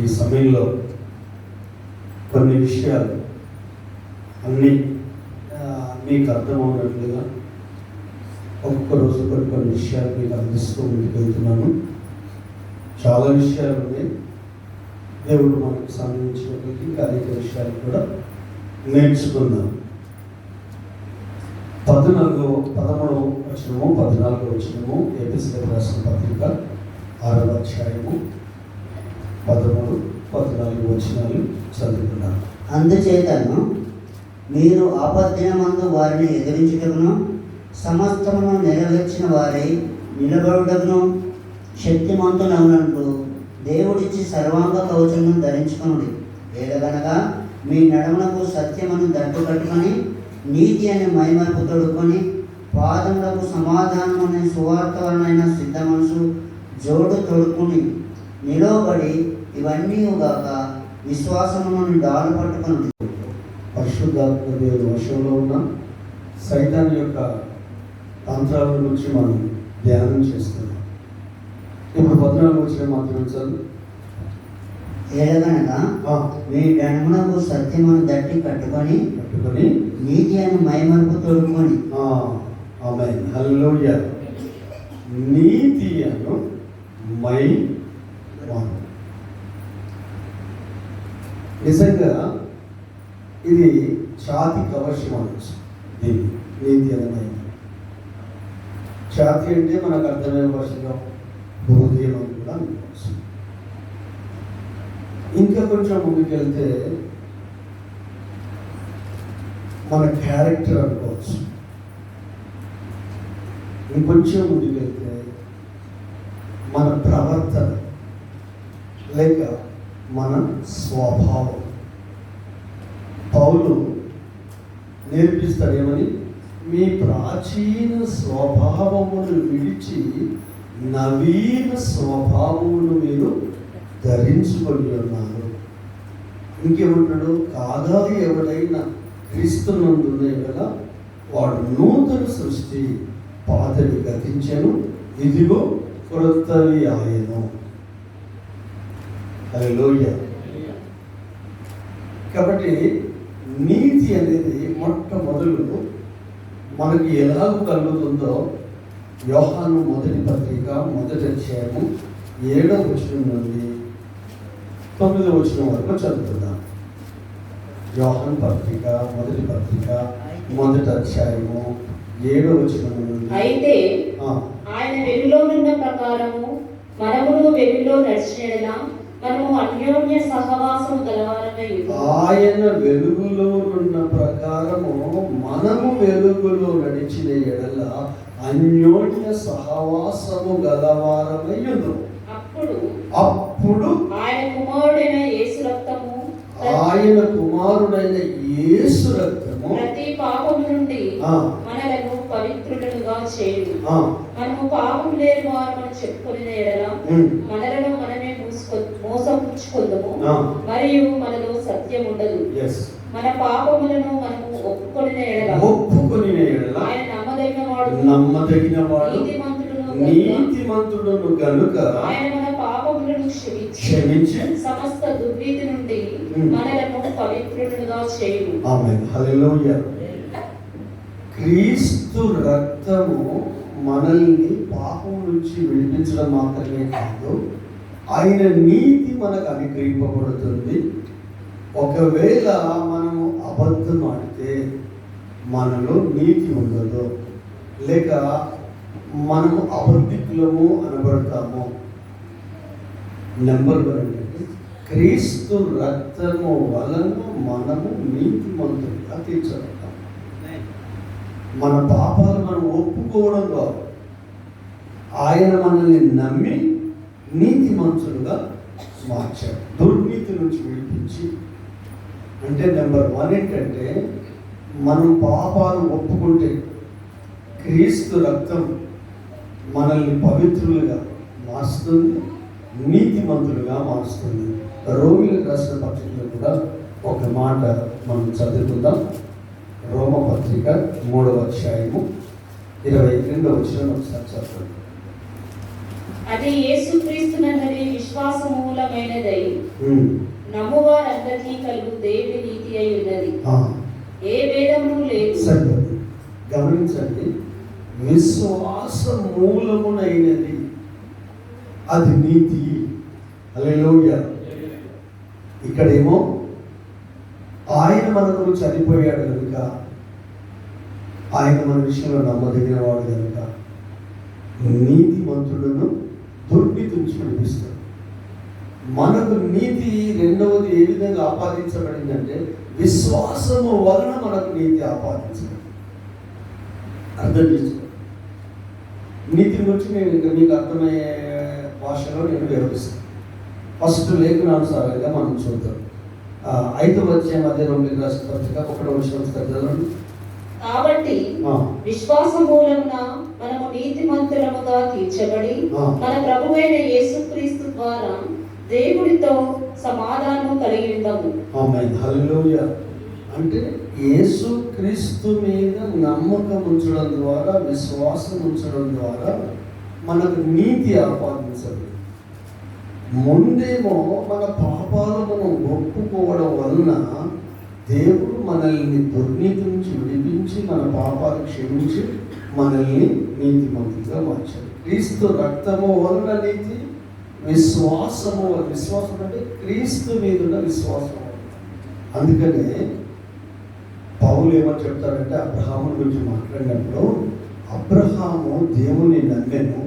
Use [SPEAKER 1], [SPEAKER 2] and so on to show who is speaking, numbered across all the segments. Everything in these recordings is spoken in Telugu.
[SPEAKER 1] ఈ సమయంలో కొన్ని విషయాలు అన్నీ మీకు అర్థమవునట్లుగా ఒక్కొక్క రోజు కొన్ని విషయాలు మీకు అందిస్తూ ముందుకు వెళ్తున్నాను. చాలా విషయాలు ఉన్నాయి. దేవుడు మనకు సంబంధించినటువంటి ఇంకా అనేక విషయాలు కూడా నేర్చుకుందాం. 13వ వచనము ఎఫెసీయులకు రాసిన పత్రిక 6వ అధ్యాయము 13, 14 వచనాలు చదువుకున్నాను.
[SPEAKER 2] అందుచేతను మీరు ఆపద్దినమందు వారిని ఎదిరించుటకును సమస్తమును నెరవేర్చిన వారై నిలబడుటకును శక్తిమంతులవునట్లు దేవుడిచ్చి సర్వాంగ కవచమును ధరించుకొనుడి. ఏలగనగా మీ నడములకు సత్యమును దట్టు కట్టుకొని నీతి అనే మైమరుపు తొడుక్కొని పాదములకు సమాధానం అనే సువార్తవలనైన సిద్ధ మనసు జోడు తొడుక్కుని నిలవబడి ఇవన్నీ గాక విశ్వాసమును డాలు పట్టుకొని
[SPEAKER 1] పరిశుద్ధాత్మ దేవుని వశంలో ఉన్న సైతాన్ యొక్క తంత్రాల గురించి మనం ధ్యానం చేస్తున్నాం. ఇప్పుడు 14వ వచనం మాత్రం చదువు.
[SPEAKER 2] ఏలగనగా మీ నడములకు సత్యమును దట్టి కట్టుకొని నీతి అని మైమరుపు తొడుక్కొని.
[SPEAKER 1] ఆమేన్, హల్లెలూయా. నీతి అను మైమరుపు. నిజంగా ఇది ఛాతి కవచం అనొచ్చు. దీన్ని నీతి అనే మైమరుపు. ఛాతి అంటే మనకు అర్థమైన భాషలో హృదయం అని కూడా అనుకోవచ్చు. ఇంకా కొంచెం ముందుకెళ్తే మన క్యారెక్టర్ అనుకోవచ్చు. ఇంకొంచెం ముందుకెళ్తే మన ప్రవర్తన లేక మన స్వభావం. పౌలు నేర్పిస్తాడేమని, మీ ప్రాచీన స్వభావమును విడిచి నవీన స్వభావమును మీరు ధరించుకొని ఉన్నారు. ఇంకేమంటాడు, కాగా ఎవడైనా క్రీస్తునందున్న ఎడల వాడు నూతన సృష్టి, పాతవి గతించెను, ఇదిగో క్రొత్తవి ఆయను. హల్లెలూయా. కాబట్టి నీతి అనేది మొట్టమొదలు మనకి ఎలాగ కలుగుతుందో యోహాను మొదటి పత్రిక 1వ అధ్యాయము 7వ వచనం నుండి 9వ వచనం వరకు చదువుతున్నాం. యోహాను పత్రిక మొదటి పత్రిక 1వ అధ్యాయము 7వ వచనం నుండి.
[SPEAKER 3] అయితే ఆయన వెలుగులో ఉన్న ప్రకారము మనమును వెలుగులో నడిచినలా మనము అన్యోన్య సహవాసము గలవారమై ఉన్నాము.
[SPEAKER 1] ఆయన వెలుగులో ఉన్న ప్రకారము మనము వెలుగులో నడిచిన ఎడల అన్యోన్య సహవాసము గలవారమై ఉన్నాము. అప్పుడు
[SPEAKER 3] ఆయన కుమారుడైన యేసు రక్తము ప్రతి పాపము నుండి మనలను పవిత్రులుగా చేయును. మనము పాపము లేని వారమని చెప్పుకొనిన ఎడల మనలను మనమే మోసపుచ్చుకొందుము, మరియు మనలో సత్యం ఉండదు. మన పాపములను మనము ఒప్పుకొనిన ఎడల ఆయన నమ్మదగిన వాడు
[SPEAKER 1] నీతిమంతుడును గనుక
[SPEAKER 3] ఆయన మన పాపములను క్షమించి సమస్త దుర్నీతి నుండి మనలను పవిత్రులుగా చేయును.
[SPEAKER 1] ఆమేన్, హల్లెలూయా. క్రీస్తు రక్తము మనల్ని పాపం నుంచి విడిపించడం మాత్రమే కాదు, ఆయన నీతి మనకు అనుగ్రహింపబడుతుంది. ఒకవేళ మనము అబద్ధం ఆడితే మనలో నీతి ఉండదు, లేక మనము అబద్ధికులము అనబడతాము. నెంబర్ 1 ఏంటంటే క్రీస్తు రక్తము వలన మనము నీతిమంతులుగా తీర్చబడతాము. మన పాపాలు మనం ఒప్పుకోవడం ద్వారా ఆయన మనల్ని నమ్మి నీతిమంతులుగా మార్చాడు, దుర్నీతి నుంచి విడిపించి. అంటే నెంబర్ 1 ఏంటంటే మనం పాపాలు ఒప్పుకుంటే క్రీస్తు రక్తం మనల్ని పవిత్రులుగా మారుస్తుంది, నీతిమంతులుగా మారుస్తుంది. రోమిలకు రాసిన పత్రికలో కూడా ఒక మాట మనం చదువుకుందాం. రోమ పత్రిక 3వ అధ్యాయము 22వ వచనం ఒకసారి చదవండి.
[SPEAKER 3] అది యేసుక్రీస్తునందలి విశ్వాస మూలమైనదై నమ్మువారందరికీ కలుగు దేవుని నీతి అయి ఉన్నది. ఏ భేదము లేదు.
[SPEAKER 1] సరిపోతుంది. గమనించండి, విశ్వాస మూలమునైనది అది నీతి. హల్లెలూయా. ఇక్కడేమో ఆయన మన కొరకు చనిపోయాడు కనుక, ఆయన మన విషయంలో నమ్మదగిన వాడు కనుక నీతిమంతులను దుర్నీతి నుంచి విడిపిస్తాడు. మనకు నీతి రెండవది ఏ విధంగా ఆపాదించబడిందంటే విశ్వాసము వలన మనకు నీతి ఆపాదించబడింది. అర్థం చేసుకోండి. నీతి గురించి నేను ఇంకా మీకు అర్థమయ్యే భాషలో నేను వివరిస్తాను. ఫస్ట్ లేఖనానుసారంగా మనం చూద్దాం. 5వ అధ్యాయం అదే రోమిలికి రాసిన పత్రిక 1వ వచనం చదవండి.
[SPEAKER 3] కాబట్టి విశ్వాస మూలమున మనము నీతిమంతులముగా తీర్చబడి మన ప్రభువైన యేసుక్రీస్తు ద్వారా దేవుడితో సమాధానం కలిగి ఉంటాము.
[SPEAKER 1] ఆమేన్. హల్లెలూయా. అంటే యేసుక్రీస్తు మీద నమ్మకం ఉంచడం ద్వారా, విశ్వాసం ఉంచడం ద్వారా మనకు నీతి ఆపాదించదు. ముందేమో మన పాపాలు మనం ఒప్పుకోవడం వలన దేవుడు మనల్ని దుర్నీతి నుంచి విడిపించి మన పాపాలు క్షమించి మనల్ని నీతిమంతులుగా మార్చాడు. క్రీస్తు రక్తము వలన నీతి, విశ్వాసము. విశ్వాసం అంటే క్రీస్తు మీద ఉన్న విశ్వాసం. అందుకనే పౌలు ఏమని చెప్తారంటే, అబ్రహాము గురించి మాట్లాడినప్పుడు, అబ్రహాము దేవుని నమ్మెను,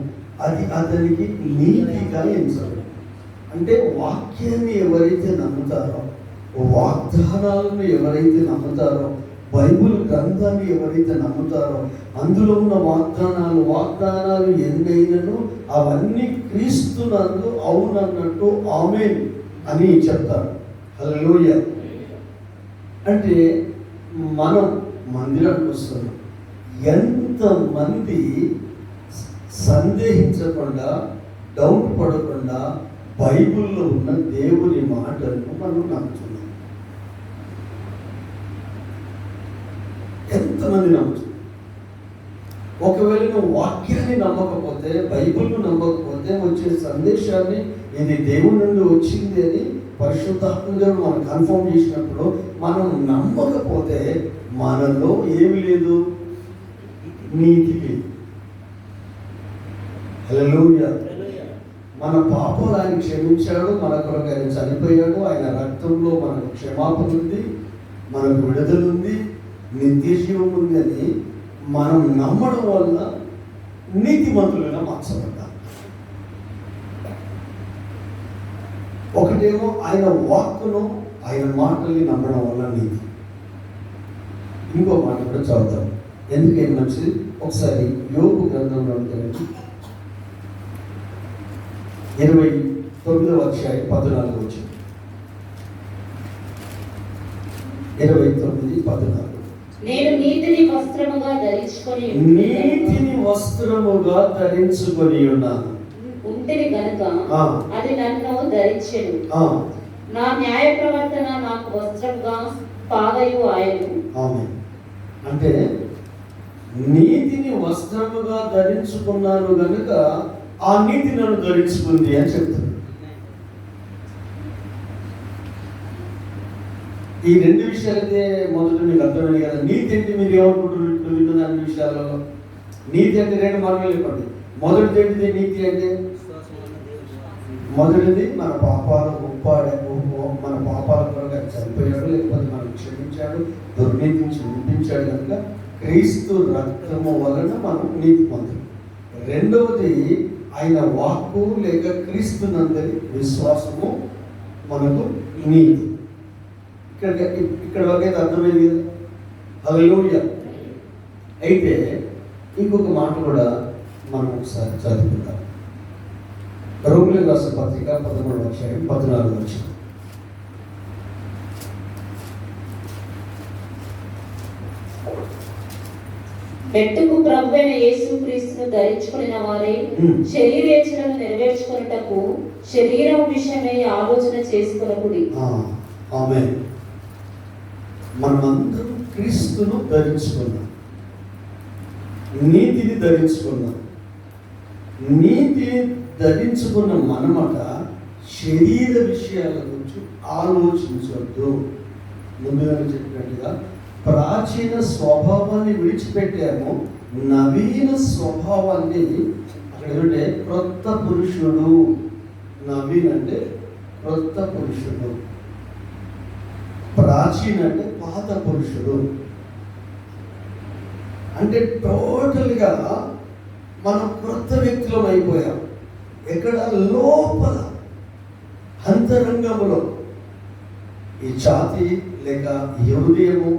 [SPEAKER 1] అది అతనికి నీతిగా ఎంచబడింది. అంటే వాక్యాన్ని ఎవరైతే నమ్ముతారో, వాగ్దానాలను ఎవరైతే నమ్ముతారో, బైబిల్ గ్రంథాన్ని ఎవరైతే నమ్ముతారో, అందులో ఉన్న వాగ్దానాలు ఎన్నైనను అవన్నీ క్రీస్తునందు అవునన్నట్టు ఆమేన్ అని చెప్తారు. హల్లెలూయా. అంటే మనం మందిరానికి వస్తున్నాం. ఎంతమంది సందేహించకుండా, డౌట్ పడకుండా బైబిల్లో ఉన్న దేవుని మాటలను మనం నమ్ముతున్నాం. ఎంతమంది నమ్ముతున్నాం? ఒకవేళ నువ్వు వాక్యాన్ని నమ్మకపోతే, బైబిల్ను నమ్మకపోతే, వచ్చే సందేశాన్ని ఇది దేవుని నుండి వచ్చింది అని పరిశుద్ధాత్మగా మనం కన్ఫర్మ్ చేసినప్పుడు మనం నమ్మకపోతే మనలో ఏమి లేదు, నీతి లేదు. హల్లెలూయా. మన పాపాలు ఆయన క్షమించాడు, మన కొరకు ఆయన చనిపోయాడు, ఆయన రక్తంలో మనకు క్షమాపణ ఉంది, మనకు విడుదల ఉంది, నిత్యజీవం ఉంది అని మనం నమ్మడం వల్ల నీతిమంతులుగా మార్చబడ్డాం. ఒకటేమో ఆయన వాక్కును, ఆయన మాటల్ని నమ్మడం వల్ల నీతి. ఇంకో మాట కూడా చదువుతాం, ఎందుకేం మంచిది. ఒకసారి యోబు గ్రంథంలో 29వ అధ్యాయం 14వ వచనం. 29:14.
[SPEAKER 3] నేను నీతిని వస్త్రముగా ధరించుకొని ఉన్నాను ఉంటిని గనుక అది నన్ను ధరించెను. నా న్యాయ ప్రవర్తన నాకు వస్త్రంగా పాదయు ఆయను.
[SPEAKER 1] ఆమేన్. అంటే నీతిని వస్త్రముగా ధరించుకున్నాను గనుక ఆ నీతి నన్ను ధరించుకుంది అని చెప్తాను. ఈ రెండు విషయాలైతే మొదట మీకు అర్థమైంది కదా. నీతి అంటే మీరు ఏమనుకుంటున్నారు వింటున్న అన్ని విషయాలలో? నీతి అంటే రెండు మార్గాలు చెప్పండి. మొదటిది ఏంటిది? నీతి అంటే మొదటిది మన పాపాల కొరకు చనిపోయాడు, లేకపోతే మనం క్షమించాడు, దుర్నీతి నుంచి విడిపించాడు కనుక క్రీస్తు రక్తము వలన మనం నీతి పొందాం. రెండవది ఆయన వాక్కు లేక క్రీస్తు నందరి విశ్వాసము మనకు నీతి. ఇక్కడ వరకైతే అర్థమైంది కదా. హల్లెలూయా. అయితే ఇంకొక మాట కూడా మనం ఒకసారి చదువుకుందాం. రోమిలికి రాసిన పత్రిక 13వ అధ్యాయం 14వ వచనం.
[SPEAKER 3] మెట్టుకు ప్రభువైన యేసుక్రీస్తును ధరించుకున్న వారే శరీరేచ్ఛలను నెరవేర్చుకొనుటకు శరీరం విషయమై ఆలోచన చేసుకొనకుడి.
[SPEAKER 1] ఆమేన్. మనమందరం క్రీస్తును ధరించుకున్నాం, నీతిని ధరించుకున్నాం. నీతి ధరించుకున్న మనమట శరీర విషయాల గురించి ఆలోచించవద్దు. ముందుగా చెప్పినట్టుగా ప్రాచీన స్వభావాన్ని విడిచిపెట్టాము, నవీన స్వభావాన్ని అక్కడ ఏమంటే క్రొత్త పురుషుడు. నవీన్ అంటే క్రొత్త పురుషుడు, ప్రాచీన అంటే పాత పురుషుడు. అంటే టోటల్గా మనం క్రొత్త వ్యక్తులం అయిపోయాం. ఎక్కడ? లోపల అంతరంగంలో ఈ ఛాతి లేక ఈ హృదయము,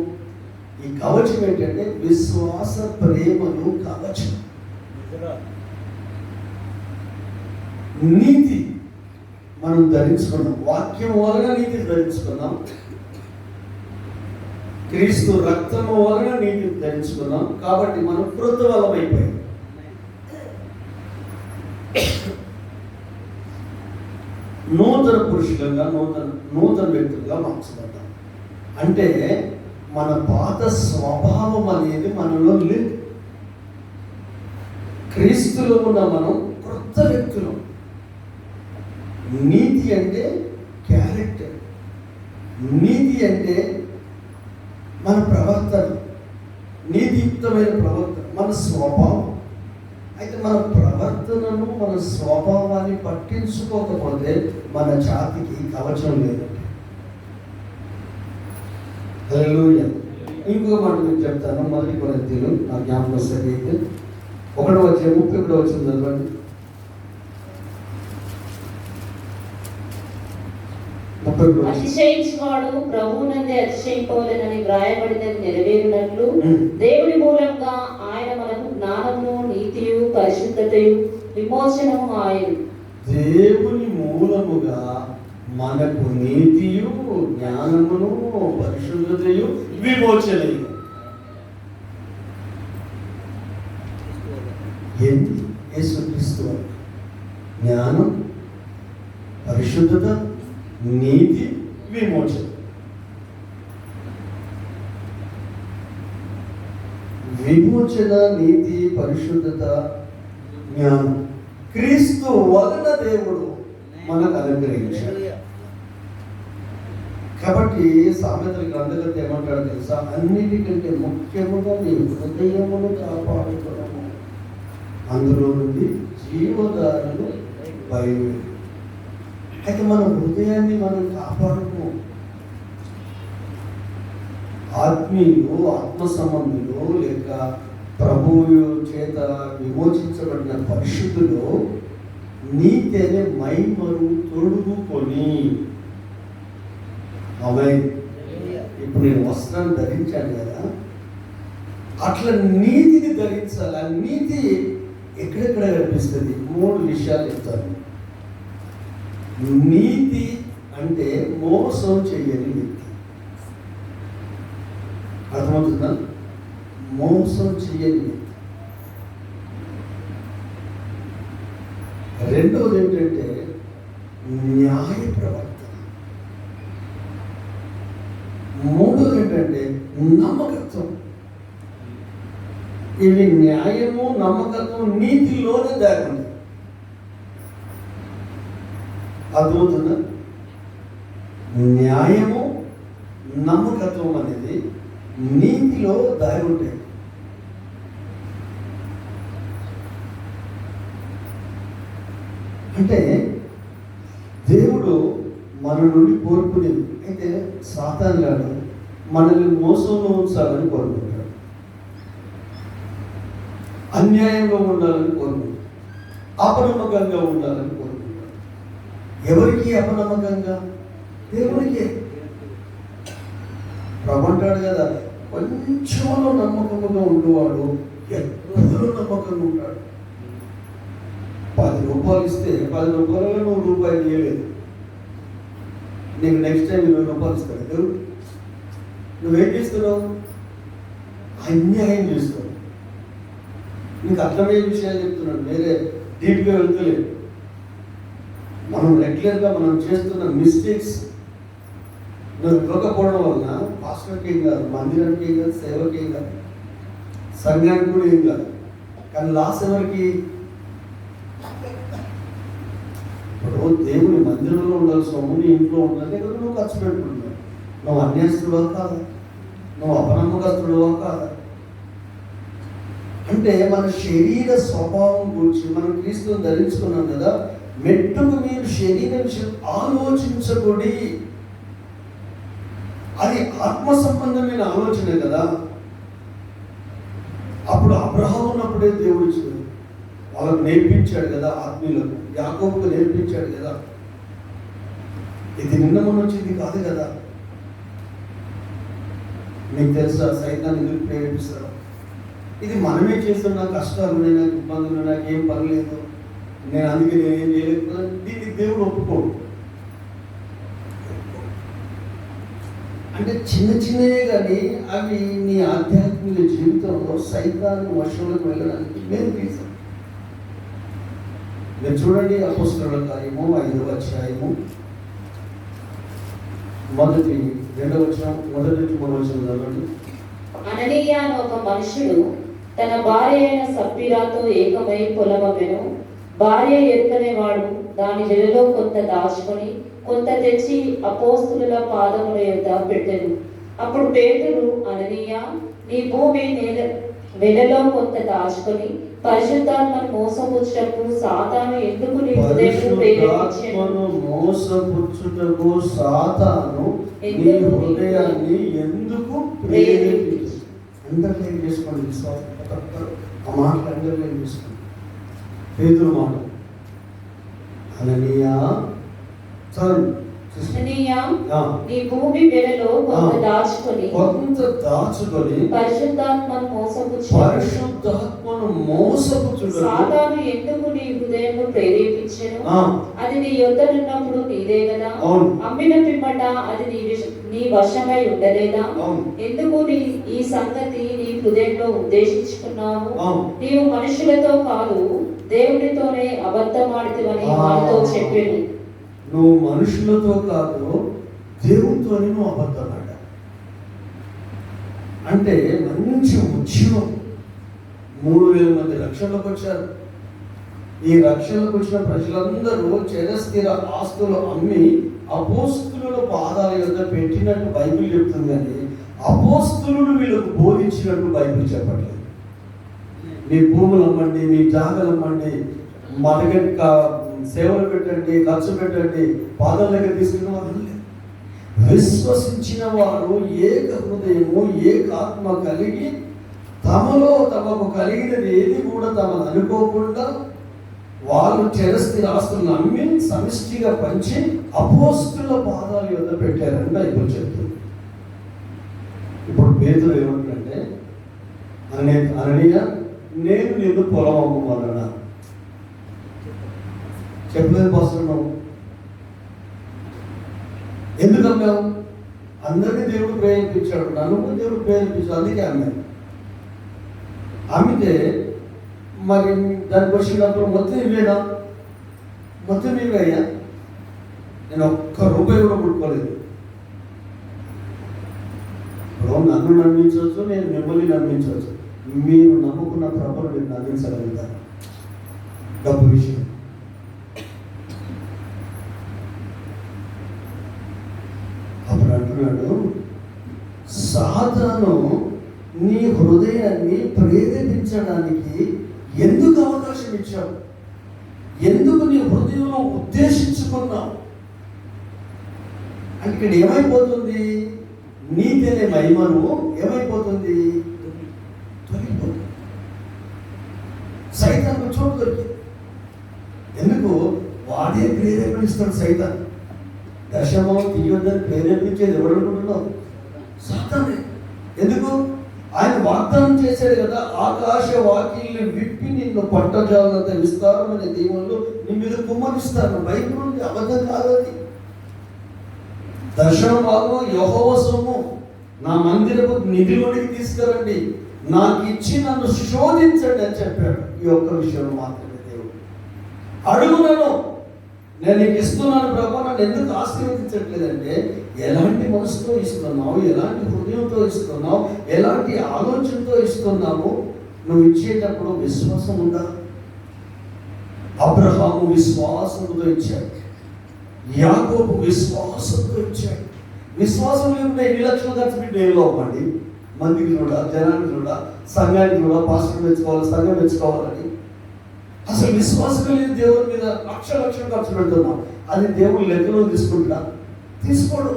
[SPEAKER 1] ఈ కవచం ఏంటంటే విశ్వాస ప్రేమను కవచం. నీతి మనం ధరించుకున్నాం, వాక్యం వలన నీతి ధరించుకున్నాం, క్రీస్తు రక్తము వలన నీతి ధరించుకున్నాం. కాబట్టి మనం క్రొత్త వలం అయిపోయాం. నూతన పురుషులుగా నూతన వ్యక్తులుగా మార్చబడ్డాం. అంటే మన పాత స్వభావం అనేది మనలో లేదు. క్రీస్తులో ఉన్న మనం క్రొత్త వ్యక్తులు. నీతి అంటే క్యారెక్టర్, నీతి అంటే మన ప్రవర్తన, నీతియుక్తమైన ప్రవర్తన, మన స్వభావం. అయితే మన ప్రవర్తనను, మన స్వభావాన్ని పట్టించుకోకపోతే మన జాతికి కవచం లేదండి. హల్లెలూయా. ఇంకొక మాట మీకు చెప్తాను. మొదటి కొరింథీయులు నా జ్ఞాపకం సరైతే 1:31 చదవండి. 31.
[SPEAKER 3] అతిశయించువాడు ప్రభువునందే అతిశయింపవలెనని వ్రాయబడినది నెరవేరునట్లు దేవుని మూలంగా ఆయన మనకు జ్ఞానమును, నీతియు, పరిశుద్ధతయు, విమోచనము ఆయన.
[SPEAKER 1] దేవుని మూలముగా మనకు నీతియు, జ్ఞానమును, పరిశుద్ధతయు, విమోచనయు. ఏంటి? యేసుక్రీస్తు జ్ఞానం, పరిశుద్ధత, నీతి, విమోచన. విమోచన, నీతి, పరిశుద్ధత, జ్ఞానం క్రీస్తు వలన దేవుడు మనకు అనుగ్రహించాడు. కాబట్టి సామెతల గ్రంథకర్త ఏమంటాడు తెలుసా? అన్నిటికంటే ముఖ్యముగా నీ హృదయమును కాపాడుకోవడము, అందులో నుండి జీవధారను బయలు. అయితే మన హృదయాన్ని మనం కాపాడుకో. ఆత్మీయులు, ఆత్మ సంబంధులు లేక ప్రభువు చేత విమోచించబడిన పరిశుద్ధులు నీతి అనే మైమరు తొడుగుకొని. ఇప్పుడు నేను వస్త్రాన్ని ధరించాను కదా, అట్లా నీతిని ధరించాలి. ఆ నీతి ఎక్కడెక్కడ కనిపిస్తుంది? 3 విషయాలు చెప్తాను. నీతి అంటే మోసం చేయని వ్యక్తి. అర్థమవుతుందా? మోసం చేయని వ్యక్తి. రెండవది ఏంటంటే న్యాయ ప్రవర్తన. మూడవది ఏంటంటే నమ్మకత్వం. ఇవి న్యాయము, నమ్మకత్వం నీతిలోనే దాగుంది. అర్థమవుతుందా? న్యాయము, నమ్మకత్వం అనేది నీతిలో దాగి ఉంటాయి. అంటే దేవుడు మన నుండి కోరుకునేది. అయితే సాతాను గాడు మనల్ని మోసంలో ఉంచాలని కోరుకుంటాడు, అన్యాయంగా ఉండాలని కోరుకుంటాడు, అపనమ్మకంగా ఉండాలని కోరుకుంటాడు. ఎవరికి అపనమ్మకంగా? దేవుడికే. ప్రభు అంటాడు కదా, కొంచెంలో నమ్మకంగా ఉండేవాడు ఎక్కడో నమ్మకంగా ఉంటాడు. 10 రూపాయలు ఇస్తే 10 రూపాయలలో 100 రూపాయలు ఇవ్వలేదు, నీకు నెక్స్ట్ టైం 20 రూపాయలు ఇస్తాడు దేవుడు. నువ్వేం చేస్తున్నావు? అన్యాయం చేస్తావు. నీకు అర్థమయ్యే విషయాలు చెప్తున్నాను, వేరే డీప్గా వెళ్తలేదు. మనం రెగ్యులర్గా మనం చేస్తున్న మిస్టేక్స్ నువ్వు ఇవ్వకపోవడం వలన పాస్టర్కి ఏం కాదు, మందిరానికి ఏం కాదు, సేవకి ఏం కాదు, సంఘానికి కూడా ఏం కాదు. కానీ లాస్ ఎవరికి? ఇప్పుడు దేవుని మందిరంలో ఉండాలి సొమ్ము నీ ఇంట్లో ఉండాలి కదా నువ్వు ఖర్చు పెట్టుకుంటున్నావు. నువ్వు అన్యాస్తుడువా కాదా? నువ్వు అపనమ్మకస్తుడువా కాదా? అంటే మన శరీర స్వభావం గురించి మనం క్రీస్తుని ధరించుకున్నాం కదా, మెట్టుకు మీరు శరీర విషయం ఆలోచించకూడి. అది ఆత్మ సంబంధమైన ఆలోచనే కదా. అప్పుడు అబ్రహాము ఉన్నప్పుడే దేవుడు వాళ్ళకు నేర్పించాడు కదా, ఆత్మీయులకు యాకోబుకు నేర్పించాడు కదా. ఇది నిన్న మొన్న వచ్చింది కాదు కదా. మీకు తెలుసా సైతాన్ని ఎందుకు ప్రేరేపిస్తాడు? ఇది మనమే చేస్తున్న కష్టాలు ఉన్నాయి, నాకు ఇబ్బందులు, నాకు ఏం పర్లేదు, నేను అందుకే నేనేం చేయలేకపోతున్నాను, దీనికి దేవుడు ఒప్పుకోడు. అంటే చిన్న చిన్నవే కానీ అవి నీ ఆధ్యాత్మిక జీవితంలో సైతాన్ని వర్షంలోకి వెళ్ళడానికి మేము తీసాం. మీరు చూడండి అపోస్తలుల కార్యము 5వ అధ్యాయము 2వ వచనం, 1 నుంచి 3 వచనం చదవండి.
[SPEAKER 3] అననీయ అనే ఒక మనుషుడు తన భార్య అయిన సప్ఫీరాతో ఏకమై పొలమమెను. భార్య ఎరుకనేవాడు దాని వెలలో కొంత దాచుకొని కొంత తెచ్చి అపోస్తలుల పాదముల యొద్ద పెట్టెను. అప్పుడు పేతురు, అననీయ, నీ భూమి వెలలో కొంత దాచుకొని పరిశుద్ధాత్మను మోసపుచ్చుటకు సాతాను ఎందుకు నీ హృదయమును ప్రేరేపించెను?
[SPEAKER 1] మోసపుచ్చుటకు సాతాను నీ హృదయాన్ని ఎందుకు ప్రేరేపించెను? అండర్లైన్ చేసుకోండి విశ్వాసం, ఆ మాటలు అండర్లైన్ చేసుకోండి. పేతురు మాట, అననీయ
[SPEAKER 3] నీ భూమి వెలలో కొంత దాచుకొని పరిశుద్ధాత్మను మోసపుచ్చుటకు సాతాను ఎందుకు నీ హృదయము ప్రేరేపించెను? అది నీ యొద్దనున్నప్పుడు నీదే కదా. అమ్మిన పిమ్మట అది నీ వశమై ఉండలేదా? ఎందుకు ఈ సంగతి నీ హృదయంలో ఉద్దేశించుకున్నావు? నీవు మనుషులతో కాదు దేవునితోనే అబద్ధమాడితివని వారితో చెప్పాడు.
[SPEAKER 1] నువ్వు మనుషులతో కాదు దేవునితోనే నువ్వు అబద్ధమాడ. అంటే మంచి ఉద్యమం, 3000 మంది రక్షణలోకి వచ్చారు. ఈ రక్షణలోకి వచ్చిన ప్రజలందరూ చిరస్థిర ఆస్తులు అమ్మి అపోస్తుల పాదాల యొద్ద పెట్టినట్టు బైబిల్ చెప్తుంది, కానీ అపోస్తులు వీళ్ళకు బోధించినట్టు బైబిల్ చెప్పట్లేదు. మీ భూములు అమ్మండి, మీ జాగలు అమ్మండి, మడగ సేవలు పెట్టండి, ఖర్చు పెట్టండి, పాదాల దగ్గర తీసుకున్న వాళ్ళు విశ్వసించిన వారు ఏక హృదయము ఏకాత్మ కలిగి తమలో తమకు కలిగినది ఏది కూడా తమను అనుకోకుండా వాళ్ళు చిరస్థిర ఆస్తులను అమ్మి సమిష్టిగా పంచి అపోస్తుల పాదాల యొద్ద పెట్టారని బైబిల్ చెప్తుంది. ఇప్పుడు పేతురు ఏమంటారంటే, అననీయ, నేను నిన్ను పొలం అమ్ముకోవాలన్నా చెప్పలేదు పాస్టర్. ఎందుకు అమ్మావు? అందరినీ దేవుడు ప్రేరేపించాడు, నన్ను కూడా దేవుడు ప్రేరేపించాడు, అందుకే అమ్మాను. అమ్మితే మరి దానికి వచ్చినప్పుడు మొత్తం ఇవేనా? మొత్తం ఇవే అయ్యా, నేను ఒక్క రూపాయి కూడా ముట్టుకోలేదు. ఇప్పుడు నన్ను నమ్మించవచ్చు, నేను మిమ్మల్ని నమ్మించవచ్చు. మీరు నమ్ముకున్న ప్రభువును మీరు నమ్మించగలుగుతారు. డబ్బు విషయం అప్పుడు అంటున్నాడు, సాతాను నీ హృదయాన్ని ప్రేరేపించడానికి ఎందుకు అవకాశం ఇచ్చావు? ఎందుకు నీ హృదయంలో ఉద్దేశించుకున్నావు? అంటే ఇక్కడ ఏమైపోతుంది? నీతినే మహిమను ఏమైపోతుంది? తొలగిపోతుంది. సైతానికి చోటు దొరికింది. ఎందుకు? వాడే ప్రేరేపణిస్తాడు సైతాన్. దశమం తీయొద్దని ప్రేరేపించేది ఎవరు అనుకుంటున్నావు? సాతానే. ఎందుకు? ఆయన వాగ్దానం చేశాడు కదా, ఆకాశ వాకిల్ని విప్పి నిన్ను పట్టజాలంత విస్తారమైన దీవులు నీ మీద కుమ్మరిస్తాను. బైబిల్ ఉంది, అబద్ధం కాదు అది. దశమ భాగం యెహోవా సొమ్ము, నా మందిరపు నిధిలోనికి తీసుకురండి, నాకు ఇచ్చి నన్ను శోధించండి అని చెప్పాడు. ఈ ఒక్క విషయంలో మాత్రమే దేవుడు అడుగునను నేను నీకు ఇస్తున్నాను ప్రభు, నన్ను ఎందుకు ఆశీర్వదించట్లేదంటే, ఎలాంటి మనసుతో ఇస్తున్నావు, ఎలాంటి హృదయంతో ఇస్తున్నావు, ఎలాంటి ఆలోచనతో ఇస్తున్నావు. నువ్వు ఇచ్చేటప్పుడు విశ్వాసం ఉందా? అబ్రహాము విశ్వాసంతో ఇచ్చాడు. యాకోబు విశ్వాసంతో ఇచ్చాడు. విశ్వాసం లేకుండా ఎన్ని లక్షలు ఖర్చు పెట్టి ఏం లోపండి? మందికి చూడా, జనానికి చూడా, సంఘానికి చూడా, పాస్టర్ మెచ్చుకోవాలి, సంఘం మెచ్చుకోవాలని. అసలు విశ్వాసం లేని దేవుని మీద లక్షలు ఖర్చు పెడుతున్నావు. అది దేవుడు లెక్కలో తీసుకుంటా? తీసుకోడు.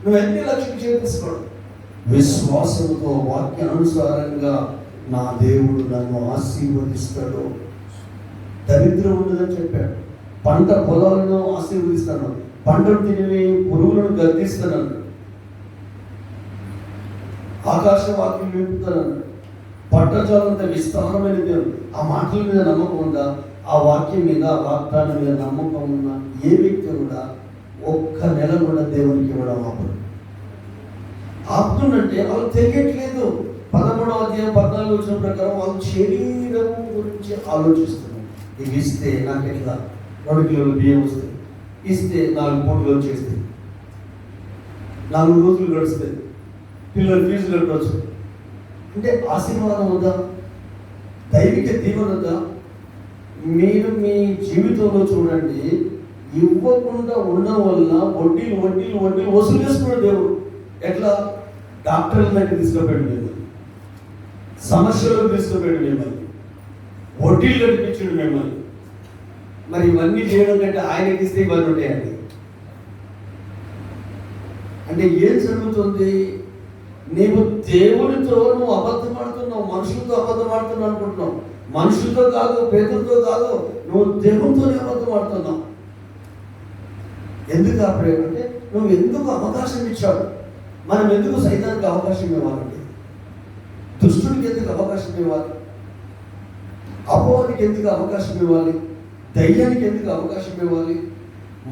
[SPEAKER 1] నువ్వు ఎన్ని లక్షలు తీసుకోడు. విశ్వాసంతో వాక్యానుసారంగా నా దేవుడు నన్ను ఆశీర్వదిస్తాడు. దరిద్రం ఉండదని చెప్పాడు. పంట పొలాలను ఆశీర్వదిస్తాను, పంటను తిని పురుగులను గద్దిస్తాను, ఆకాశ వాక్యం నింపుతాను, పట్టజాలంత విస్తారమైన దేవుడు. ఆ మాటల మీద నమ్మకం ఉందా? ఆ వాక్యం మీద, ఆ వాగ్దానం మీద నమ్మకం ఉన్న ఏ వ్యక్తి కూడా ఒక్క నెల కూడా దేవునికి ఇవ్వడం ఆపుతుందంటే వాళ్ళు తెలియట్లేదు. 13వ అధ్యాయం 14 వచ్చిన ప్రకారం వాళ్ళు శరీరం గురించి ఆలోచిస్తున్నారు. ఇవి ఇస్తే నాకు ఎట్లా 2 కిలోల బియ్యం వస్తాయి, ఇస్తే 4 పూటలు వచ్చేస్తాయి, 4 రోజులు గడుస్తాయి, పిల్లలు ఫీజు కట్టవచ్చు. అంటే ఆశీర్వాదం వద్దా? దైవిక దీవెన వద్దా? మీరు మీ జీవితంలో చూడండి, ఇవ్వకుండా ఉండడం వల్ల వడ్డీలు వసూలు చేసుకున్నాడు దేవుడు. ఎట్లా? డాక్టర్ల దగ్గర తీసుకుపోయాడు మిమ్మల్ని, సమస్యలకు తీసుకుపోయాడు మిమ్మల్ని, వడ్డీలు కనిపించాడు మిమ్మల్ని. మరి ఇవన్నీ చేయడం కంటే ఆయనకి ఇస్తే ఇవన్నీ ఉంటాయండి. అంటే ఏం జరుగుతుంది? నీవు దేవునితో నువ్వు అబద్ధం ఆడుతున్నావు, మనుషులతో అబద్ధం ఆడుతున్నావు అనుకుంటున్నావు. మనుషులతో కాదు, పేదలతో కాదు, నువ్వు దేవునితోనే అబద్ధం ఆడుతున్నావు. ఎందుకు అప్పుడే అంటే నువ్వు ఎందుకు అవకాశం ఇచ్చావు? మనం ఎందుకు సైతానికి అవకాశం ఇవ్వాలండి? దుష్టుడికి ఎందుకు అవకాశం ఇవ్వాలి? అపవాదికి ఎందుకు అవకాశం ఇవ్వాలి? దయ్యానికి ఎందుకు అవకాశం ఇవ్వాలి?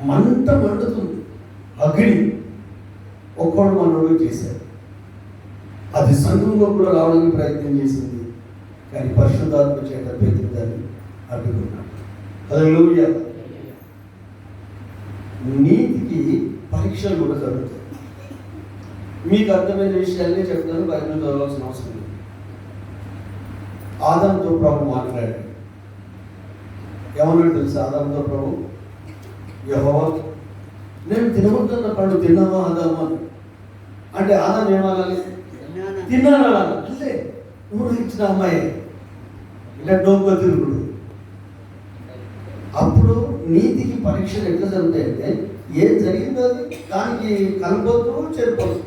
[SPEAKER 1] మంట మండుతుంది, అగ్ని ఒక్కడు మనోడు చేశాడు. అది సంఘంలో కూడా రావడానికి ప్రయత్నం చేసింది, కానీ పరిశుద్ధాత్మ చేత పేతురు దాన్ని అడ్డుకున్నాడు. హల్లెలూయా. నీతికి పరీక్షలు కూడా జరుగుతాయి. మీకు అర్థమైన విషయాలనే చెప్తాను, బైబిల్ చదవాల్సిన అవసరం లేదు. ఆదాముతో ప్రభు మాట్లాడాడు. ఏమన్నాడు తెలుసా ఆదాముతో ప్రభు? యెహోవా, నేను తినవద్దన్న పండు తిన్నావా ఆదాము అని. అంటే ఆదాము ఏమనాలి? తిన్నాను. అంటే నువ్వు ఇచ్చిన అమ్మాయి ఇలా డోంగా తిరుగుడు. అప్పుడు నీతికి పరీక్షలు ఎట్లా జరుగుతాయంటే, ఏం జరిగిందో అది దానికి కలపొద్దు, చెరిపోద్దు.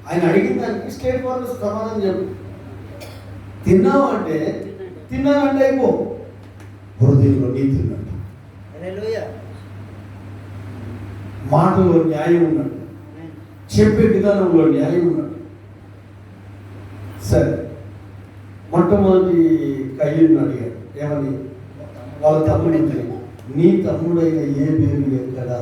[SPEAKER 1] ఆయన అడిగిన దానికి స్టేట్ ఫార్వర్డ్ సమాధానం చెప్పు. తిన్నావు అంటే తిన్నానంటే అయిపో. హృదయంలో నీతి ఉన్నట్టు, మాటలో న్యాయం ఉన్నట్టు, చెప్పే విధానంలో న్యాయం ఉన్నట్టు. సరే, మొట్టమొదటి కయ్యూని అడిగాడు. ఏమని? వాళ్ళ తమ్ముడు, నీ తమ్ముడైన ఏ పేరు ఎక్కడా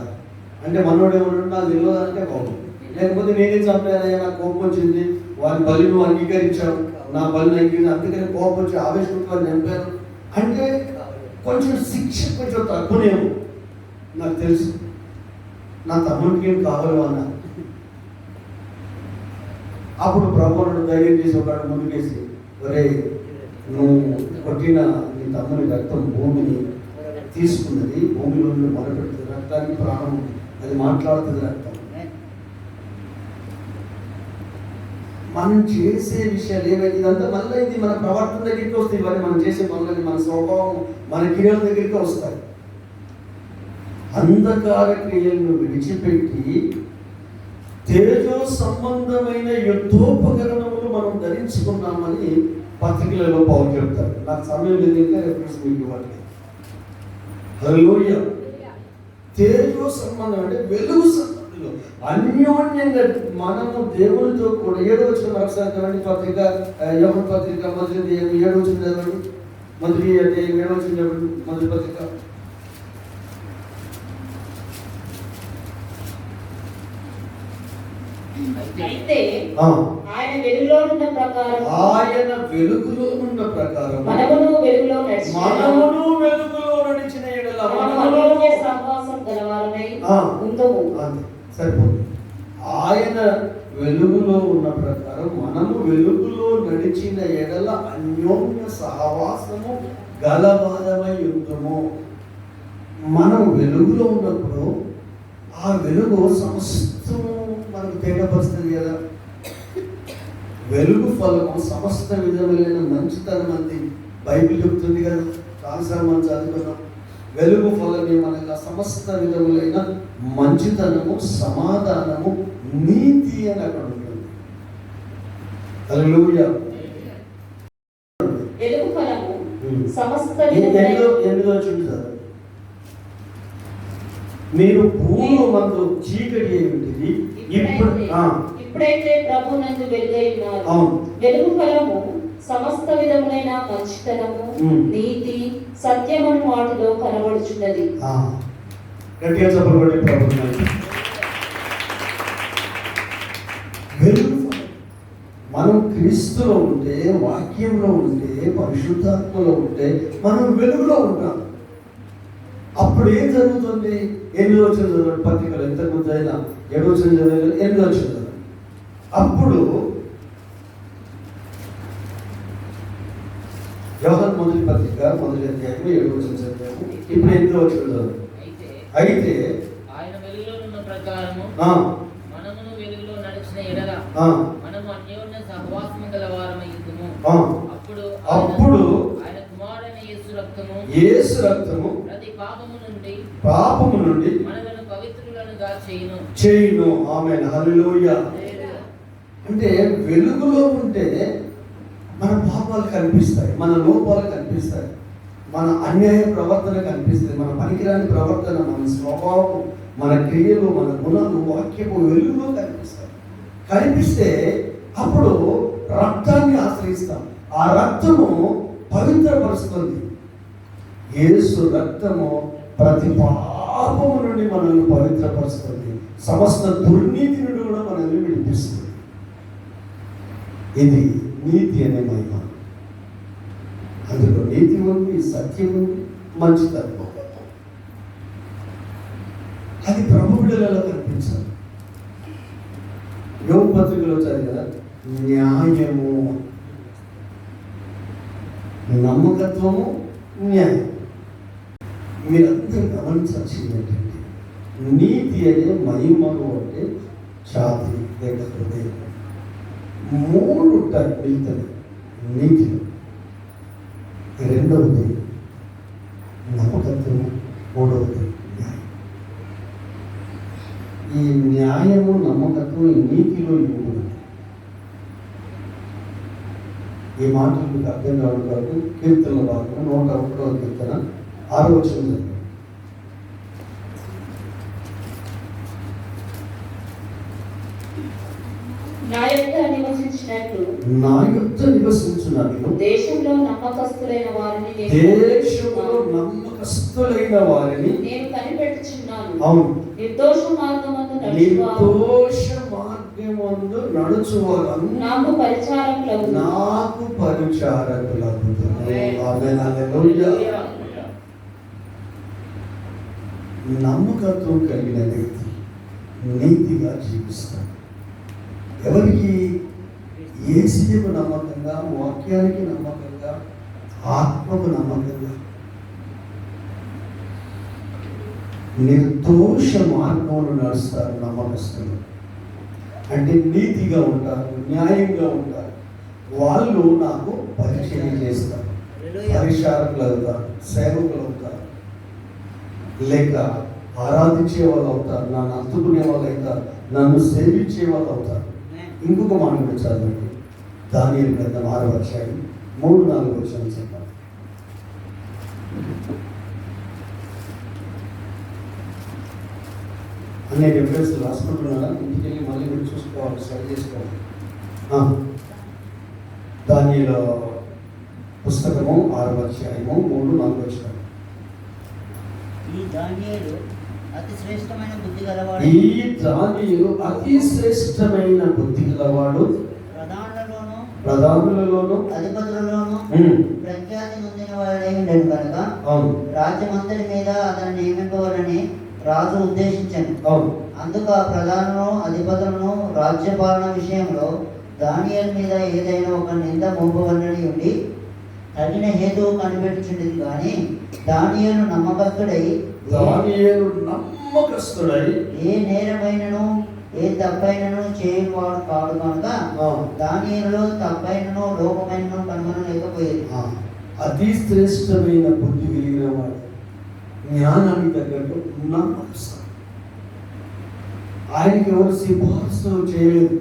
[SPEAKER 1] అంటే మనోడు ఏమన్నాడు? నాకు తెలియదంటే బాగుంది, లేకపోతే నేనే చంపానయ్యా, నాకు కోపం వచ్చింది, వారి బలి నువ్వు అంగీకరించావు, నా బలి అంగీకరించావు, అందుకని కోపం వచ్చి ఆవేశంతో చంపాను అంటే కొంచెం శిక్ష కొంచెం తక్కువనేమో నాకు తెలుసు. నా తమ్ముడికి ఏం కావాలి అన్నా. అప్పుడు ప్రభువును ధైర్యం చేసి ఒకడు ముందుకేసి, ఒరే నువ్వు కొట్టిన నీ తమ్ముని రక్తం భూమిని తీసుకున్నది, భూమిలో మొదలుపెడుతుంది, రక్తానికి ప్రాణం, అది మాట్లాడుతుంది రక్తం. మనం చేసే విషయాలు ఏవైతే ఇదంతా మళ్ళీ ఇది మన ప్రవర్తన దగ్గరికి వస్తాయి. ఇవన్నీ మనం చేసే పనులని, మన స్వభావం, మన క్రియల దగ్గరికి వస్తాయి. అంధకార క్రియలను విడిచిపెట్టి తేజో సంబంధమైన యుద్ధోపకరణములు మనం ధరించుకున్నామని పత్రికలలో పౌలు చెప్తారు. నాకు సమయం లేదు, రెఫరెన్స్ మీకు ఇవ్వాలి. హల్లెలూయా. తేజో సంబంధం అంటే వెలుగు సంబంధంలో అన్యోన్యంగా మనము దేవునితో కూడా 7వ వచనం రాశారు పత్రిక, యోహాను పత్రిక మొదటి 7వ వచనం చదవండి. మొదటి అంటే 7వ వచనం చదవండి. మొదటి పత్రిక
[SPEAKER 3] అయితే ఆయన వెలుగులో ఉన్న ప్రకారం మనమును వెలుగులో నడిచిన యెడల మనము సహవాసం గలవారమై ఉందుము.
[SPEAKER 1] సరిపోతుంది. ఆయన వెలుగులో ఉన్న ప్రకారం మనము వెలుగులో నడిచిన ఎడల అన్యోన్య సహవాసము గలవారమై ఉందుము. మనం వెలుగులో ఉన్నప్పుడు ఆ వెలుగు సమస్తం మనకు తేటపరుస్తుంది కదా. వెలుగు ఫలము సమస్త విధములైన మంచితనం అంది బైబిల్ చెప్తుంది కదా. చాలాసార్లు మనం చదువుకున్నాం. వెలుగు ఫలమే మనకు సమస్త విధములైన మంచితనము, సమాధానము, నీతి అని అక్కడ ఉంటుంది. హల్లెలూయా.
[SPEAKER 3] వెలుగు ఫలము సమస్త
[SPEAKER 1] ఎందులో చూసారు? మీరు భూమి మందు చీకటి ఏమిటిది,
[SPEAKER 3] ఇప్పుడైతే ప్రభు నందు వెలుగై ఉన్నారు.
[SPEAKER 1] అవును.
[SPEAKER 3] వెలుగు ఫలము సమస్త విధములైన మంచితనము, నీతి, సత్యమును వాటిలో కనబడుచున్నది.
[SPEAKER 1] గట్టిగా చెప్పబడి ప్రభు వెలుగు మనం క్రీస్తులో ఉంటే, వాక్యంలో ఉంటే, పరిశుద్ధాత్మలో ఉంటే మనం వెలుగులో ఉంటాం. అప్పుడు ఏం జరుగుతుంది? 8వ వచనం పత్రికలు ఇంతకుముందు అయినా 7వ వచనం చదివారు, 8వ వచనం చదివారు. అప్పుడు యోహాను మొదటి పత్రిక మొదటి అధ్యాయం 7వ వచనం చదివాము. ఇప్పుడు 8వ వచనం చదివారు. అయితే
[SPEAKER 4] ఆయన వెలుగులో ఉన్న ప్రకారము మనమును వెలుగులో నడిచిన ఎడల మనము అన్యోన్య సహవాసము గలవారమై ఉందుము. అప్పుడు ఆయన కుమారుడైన యేసు రక్తము ప్రతి పాపము నుండి మనలను పవిత్రులనుగా చేయును.
[SPEAKER 1] ఆమేన్. హల్లెలూయా. అంటే వెలుగులో ఉంటే మన పాపాలు కనిపిస్తాయి, మన లోపాలు కనిపిస్తాయి, మన అన్యాయ ప్రవర్తన కనిపిస్తుంది, మన పనికిరాని ప్రవర్తన, మన స్వభావం, మన క్రియలు, మన గుణాలు వాక్యము వెలుగులో కనిపిస్తాయి. కనిపిస్తే అప్పుడు రక్తాన్ని ఆశ్రయిస్తాం. ఆ రక్తము పవిత్రపరుస్తుంది. యేసు రక్తము ప్రతి పాపము నుండి మనల్ని పవిత్రపరుస్తుంది, సమస్త దుర్నీతి నుండి కూడా మనల్ని విడిపిస్తుంది. ఇది నీతి అనే మహిమ. అందులో నీతి ఉంది, సత్యం ఉంది, మంచితనం. అది ప్రభు బిడ్డలలో కనిపించాలి. యోగ పత్రికలో చదివిన న్యాయము, నమ్మకత్వము, న్యాయం. మీరంతా గమనించాల్సింది ఏంటంటే, నీతి అనే మహిమను అంటే ఛాతి లేక హృదయం 3 ఉంటాయి మిగతాది నీతిలో. రెండవది నమ్మకత్వము, మూడవది న్యాయం. ఈ న్యాయము, నమ్మకత్వం, ఈ నీతిలో ఇవ్వదు. ఈ మాటలు మీకు అర్థం కావడం వరకు కీర్తనల భాగం 101వ కీర్తన 6వ వచనం.
[SPEAKER 3] నా యొద్ద
[SPEAKER 1] నివసించినట్లు
[SPEAKER 3] దేశంలో నమ్మకస్తులైన వారిని నేను కనిపెట్టుచున్నాను.
[SPEAKER 1] అవును.
[SPEAKER 3] నిర్దోష మార్గమందు
[SPEAKER 1] నడుచువారు
[SPEAKER 3] నాకు పరిచారకులగుదురు.
[SPEAKER 1] ఆమేన్. హల్లెలూయా. నమ్మకత్వం కలిగిన వ్యక్తి నీతిగా జీవిస్తాడు. ఎవరికి? యేసుకు నమ్మకంగా, వాక్యానికి నమ్మకంగా, ఆత్మకు నమ్మకంగా, నిర్దోష మార్గంలో నడుస్తారు నమ్మకస్తులు. అంటే నీతిగా ఉంటారు, న్యాయంగా ఉంటారు. వాళ్ళు నాకు పరిచయం చేస్తారు, పరిచారకులు అవుతారు, సేవకులు అవుతారు, లేక ఆరాధించే వాళ్ళు అవుతారు, నన్ను అందుకునే వాళ్ళు అవుతారు, నన్ను సేవించే వాళ్ళు అవుతారు. ఇంకొక మాట కూడా చదవండి. దానియేలు గ్రంథం 6వ అధ్యాయం 3-4 వచనాలు చెప్పాలి. అనే రిఫరెన్స్ రాసుకుంటున్నారా? ఇంటికి వెళ్ళి మళ్ళీ మీరు చూసుకోవాలి, సరి చేసుకోవాలి. దానియేలు పుస్తకము 6వ అధ్యాయము 3-4 వచనాలు.
[SPEAKER 2] ఈ దానియేలు అతి శ్రేష్టమైన బుద్ధి గలవాడు.
[SPEAKER 1] ప్రధానులలోను
[SPEAKER 2] అధిపతులలోను ప్రఖ్యాతి నొందిన వాడై ఉండేది కనుక రాజ్యమంతటి మీద అతను నియమింపవాలని రాజు ఉద్దేశించాను. అందుకు ఆ ప్రధానులను, అధిపతులను రాజ్యపాలన విషయంలో దానియేలు మీద ఏదైనా ఒక నింద మోపవలనని ఉండి తగిన హేతువు కనిపెట్టుచుండేది. కానీ దానియేలు నమ్మకస్తుడై
[SPEAKER 1] దానియేలు నమ్మకస్తుడై
[SPEAKER 2] ఏ నేరమైనను ఏ తప్పైనను చేయువాడు కాడు కనుక దానియేలులో తప్పైనను లోపమైనను కనుగొనలేకపోయేది.
[SPEAKER 1] అతి శ్రేష్టమైన బుద్ధి కలిగిన వాడు, జ్ఞానానికి తగ్గట్టు నమ్మకస్తుడు. ఆయనకి ఎవరు సిఫార్సు చేయలేదు.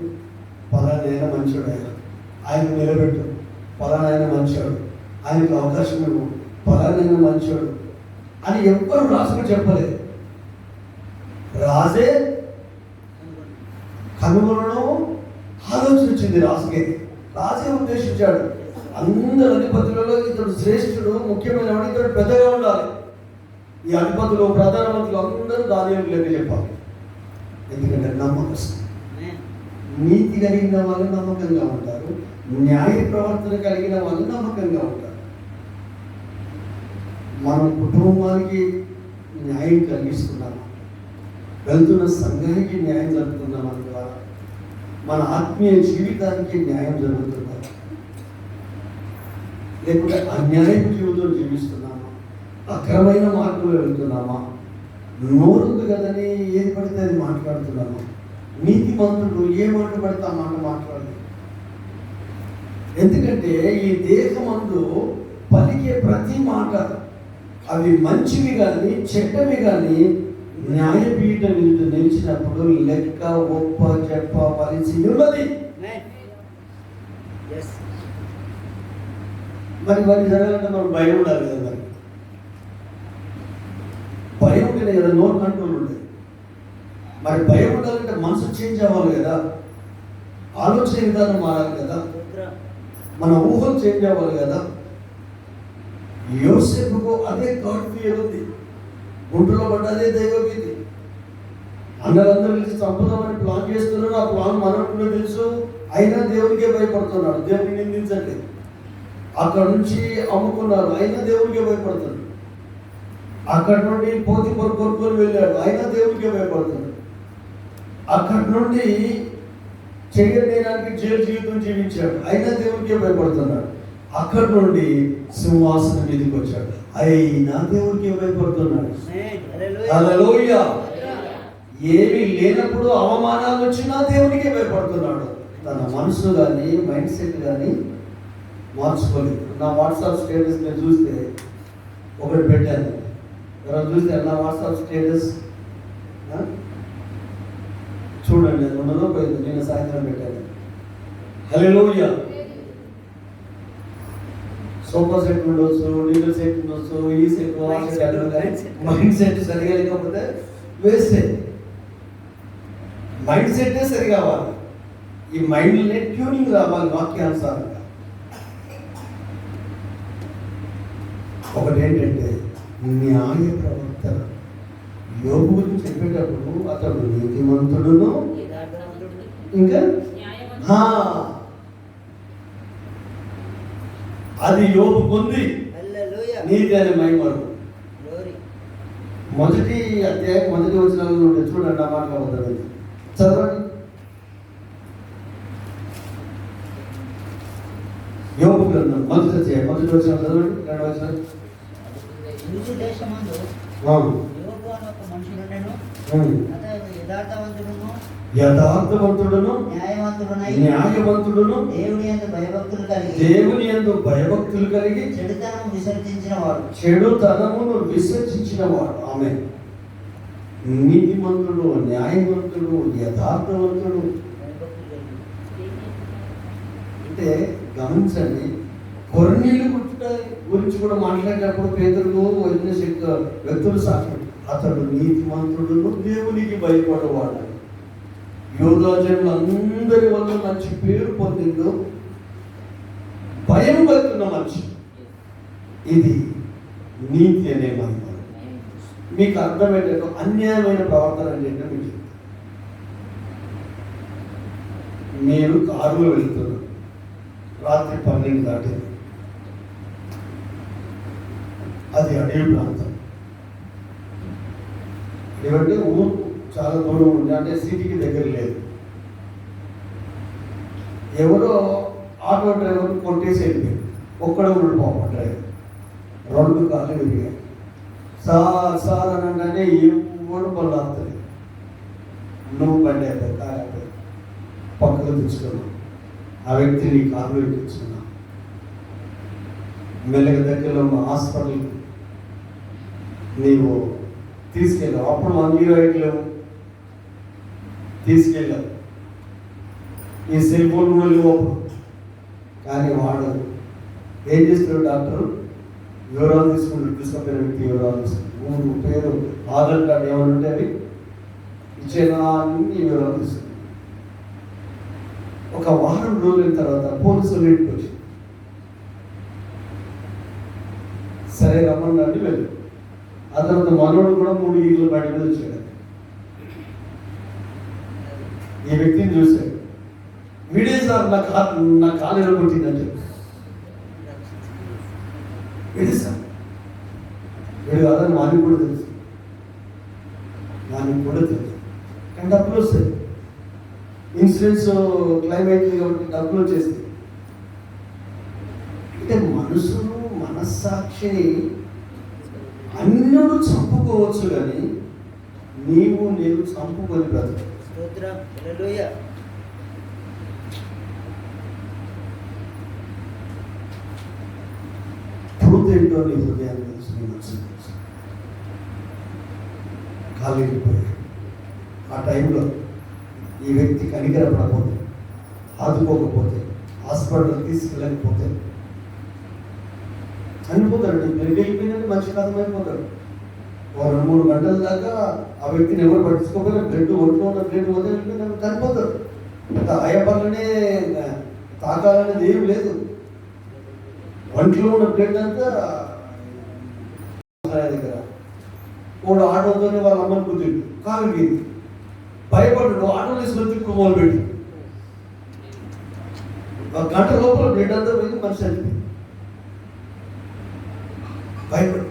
[SPEAKER 1] పలానైనా మంచోడు, ఆయన నిలబెట్టు, పలానైనా మంచోడు, ఆయనకు అవకాశం ఇవ్వు, పలానైనా మంచోడు అని ఎవ్వరు రాసుకు చెప్పలేదు. రాజే కనుగొనడం ఆలోచన వచ్చింది రాజుకే. రాజే ఉద్దేశించాడు, అందరు అధిపతులలో ఇతడు శ్రేష్ఠుడు, ముఖ్యమైన వాడు, ఇతడు పెద్దగా ఉండాలి. ఈ అధిపతులు, ప్రధానమంత్రులు అందరూ దానియేలు లెక్క చెప్పాలి. ఎందుకంటే నమ్మకం, నీతి కలిగిన వాళ్ళు నమ్మకంగా ఉంటారు, న్యాయ ప్రవర్తన కలిగిన వాళ్ళు నమ్మకంగా ఉంటారు. మనం కుటుంబానికి న్యాయం కలిగిస్తున్నాము, వెళ్తున్న సంఘానికి న్యాయం జరుగుతున్నాం ద్వారా మన ఆత్మీయ జీవితానికి న్యాయం జరుగుతున్నారు, లేకుంటే అన్యాయపు జీవితం జీవిస్తున్నామా, అక్రమైన మార్గంలో వెళ్తున్నామా, నోరుంది కదని ఏది పడితే అది మాట్లాడుతున్నామా, నీతిమంతుడు ఏ మాట పడితే ఆ మాట మాట్లాడలేదు. ఎందుకంటే ఈ దేశమందు పలికే ప్రతి మాట అవి మంచివి కానీ చెడ్డవి కానీ న్యాయపీఠం మీద నిలిచినప్పుడు లెక్క ఒప్ప చెప్పవలసి ఉన్నది. మరి వారి జరగాలంటే మనం భయం ఉండాలి కదా. మరి భయం ఉంటేనే కదా నోరు కంట్రోల్ ఉండేది. మరి భయం ఉండాలంటే మనసు చేంజ్ అవ్వాలి కదా, ఆలోచన విధానం మారాలి కదా, మన ఊహలు చేంజ్ అవ్వాలి కదా. యోసేపుకు అదే గాడ్ ఫియర్ ఉంది, గుంటలో పడ్డ అదే దైవభీతి. అందరూ కలిసి చంపుదామని ప్లాన్ చేస్తున్నారు, ఆ ప్లాన్ మనకు తెలుసు, అయినా దేవునికే భయపడుతున్నాడు, దేవుని నిందించట్లేదు. అక్కడ నుంచి అమ్ముకున్నారు, అయినా దేవునికే భయపడుతున్నాడు. అక్కడి నుండి పోతి కొనుక్కొని వెళ్ళాడు, అయినా దేవునికే భయపడుతున్నాడు. అక్కడి నుండి చేయడానికి జైలు జీవితం జీవించాడు, అయినా దేవునికే భయపడుతున్నాడు. అక్కడి నుండి సింహాసనం మీదకి వచ్చాడు, అయినా దేవునికే భయపడుతున్నాడు. హల్లెలూయా. ఏమీ లేనప్పుడు అవమానాలు వచ్చినా దేవునికే భయపడుతున్నాడు. తన మనసు కానీ మైండ్ సెట్ కానీ మార్చుకోలేదు. నా వాట్సాప్ స్టేటస్ నేను చూస్తే ఒకటి పెట్టాను, ఎవరు చూస్తే నా వాట్సాప్ స్టేటస్ చూడండి, అది ఉన్నదో పోయింది, నేను సాయంత్రం పెట్టాను. హల్లెలూయా. సోఫా సెట్ ఉండొచ్చు, నీళ్ళ సెట్ ఉండొచ్చు, ఈ సెట్ ఆ సెట్, మైండ్ సెట్ సరిగా లేకపోతే వేస్తే మైండ్ సెట్టే సరి కావాలి. ఈ మైండ్లోనే ట్యూనింగ్ రావాలి వాక్యానుసారంగా. ఒకటి ఏంటంటే న్యాయ ప్రవర్తన. యోబు గురించి చెప్పేటప్పుడు అతడు నీతిమంతుడును, ఇంకా అది యోబుకు ఉంది, నీతి అనే మైమరు. మొదటి అధ్యాయం మొదటి వచనాలలో ఉంటే చూడండి, ఆ మాట అవుతుంది, చదవండి. యోబు గ్రంథం మొదటి అధ్యాయం మొదటి వచనం చదవండి, రెండు వచనాలు. యథార్థవంతుడును న్యాయవంతుడును దేవుని యందు భయభక్తులు కలిగి చెడుతనమును విసర్జించిన వాడు. ఆమె నీతిమంతుడు, న్యాయవంతుడు, యథార్థవంతుడు. అంటే గమనించండి, కొర్నీలు గురించి కూడా మాట్లాడేటప్పుడు పేదలు వదిలిన వ్యక్తులు సాక్ష్యం, అతడు నీతిమంతుడును దేవునికి భయపడేవాడు, యోధా జనులందరి వల్ల మంచి పేరు పొందిండు, భయం పడుతున్న మనిషి. ఇది నీతి అనే మహిమ. మీకు అర్థమయ్యేటట్టు అన్యాయమైన ప్రవర్తన అంటే మీకు చెప్తాను. మీరు కారులో వెళ్తున్నారు, రాత్రి 12 దాటింది, అది అడవి ప్రాంతం. ఏమంటే ఊరు చాలా దూరం ఉంది, అంటే సిటీకి దగ్గర లేదు. ఎవరో ఆటో డ్రైవర్ కొట్టేసి వెళ్ళిపోయాడు, ఒక్కడే ఉన్నాడు పాపం డ్రైవర్. 2 కార్లు విరిగాయి, సార్ అని అనగానే ఎవడు పనులు ఆపుతుంది. నువ్వు బండి అయిపోయి కారు అయిపోయి పక్కకు తెచ్చుకున్నావు. ఆ వ్యక్తి నీ కారులో ఎక్కించుకున్నావు. మెల్లగా దగ్గరలో ఉన్న హాస్పిటల్కి నీవు తీసుకెళ్ళావు. అప్పుడు 108 లేవు, తీసుకెళ్ళావు. ఈ సెల్ ఫోన్ కూడా లేవు అప్పుడు. కానీ వాడు ఏం చేస్తాడు? డాక్టర్ వివరాలు తీసుకుపోయిన వ్యక్తి వివరాలు తీసుకుంటాడు. ఊరు పేరు ఆధార్ కార్డు ఏమైనా ఉంటే అవి ఇచ్చేనా అన్ని వివరాలు తీసుకుంటాడు. ఒక వారం రోజుల తర్వాత పోలీసులు ఇంటికి వచ్చి సరే రమ్మన్నాడు, వెళ్ళి ఆ తర్వాత మనోడు కూడా 3 ఈగలు బయట మీద వచ్చాడు. ఈ వ్యక్తిని చూశాడు. వీడే సార్ నా కాలు ఎరగొట్టిందని చెప్పి వీడే సార్ వీడు కాదని వానికి కూడా తెలుసు, కానీ డబ్బులు వస్తాయి. ఇన్సూరెన్స్ క్లెయిమ్ అయింది కాబట్టి డబ్బులు వచ్చేస్తాయి. అంటే మనస్సాక్షిని అన్యుడు చంపుకోవచ్చు, కానీ నేను చంపుకొని బ్రతుకు. ట్రూత్ ఏంటో నీ హృదయాన్ని తెలుసు, నీ మనసు తెలుసు. కాలేకపోయాడు. ఆ టైంలో ఈ వ్యక్తి కనికరపడకపోతే, ఆదుకోకపోతే, హాస్పిటల్ తీసుకెళ్ళకపోతే చనిపోతాడు. బ్లడ్ వెళ్ళిపోయినట్టు మనిషి కథమైపోతాడు. 2-3 గంటల దాకా ఆ వ్యక్తిని ఎవరు పట్టించుకోకపోయినా బ్లడ్ ఒంట్లో ఉన్న బ్లడ్ వదిలిపోయినా చనిపోతాడు. అయ్యపర్లనే తాకాలనేది ఏం లేదు. ఒంట్లో ఉన్న బ్లడ్ అంతా దగ్గర వాడు ఆటోతోనే వాళ్ళ అమ్మని కుదిరి కాలుకి భయపడ్డాడు. ఆటో తీసుకొని తిప్పు మొదలుపెట్టి ఒక గంట లోపల బ్లడ్ అంతా పోయింది, మనిషి చనిపోయింది. భయపడి